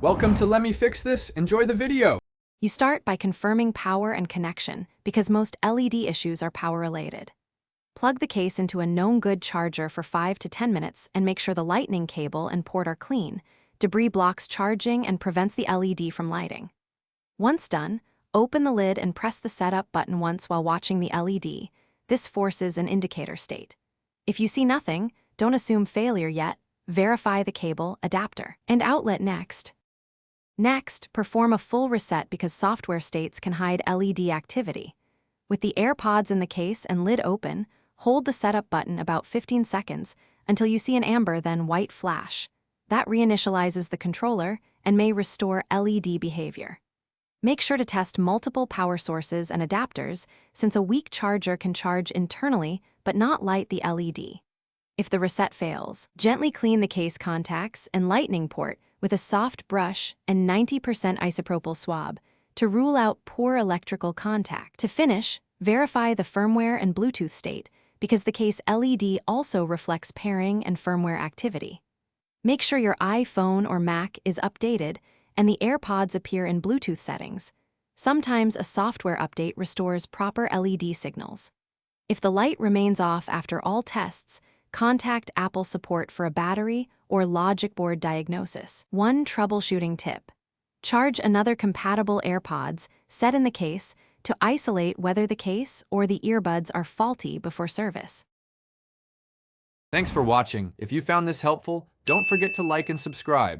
Welcome to Let Me Fix This. Enjoy the video. You start by confirming power and connection because most LED issues are power-related. Plug the case into a known good charger for 5 to 10 minutes and make sure the lightning cable and port are clean. Debris blocks charging and prevents the LED from lighting. Once done, open the lid and press the setup button once while watching the LED. This forces an indicator state. If you see nothing, don't assume failure yet. Verify the cable, adapter, and outlet next. Next, perform a full reset because software states can hide LED activity. With the AirPods in the case and lid open, hold the setup button about 15 seconds until you see an amber then white flash. That reinitializes the controller and may restore LED behavior. Make sure to test multiple power sources and adapters since a weak charger can charge internally but not light the LED. If the reset fails, gently clean the case contacts and lightning port with a soft brush and 90% isopropyl swab to rule out poor electrical contact. To finish, verify the firmware and Bluetooth state because the case LED also reflects pairing and firmware activity. Make sure your iPhone or Mac is updated and the AirPods appear in Bluetooth settings. Sometimes a software update restores proper LED signals. If the light remains off after all tests, contact Apple support for a battery or logic board diagnosis. One troubleshooting tip: charge another compatible AirPods set in the case to isolate whether the case or the earbuds are faulty before service. Thanks for watching. If you found this helpful, don't forget to like and subscribe.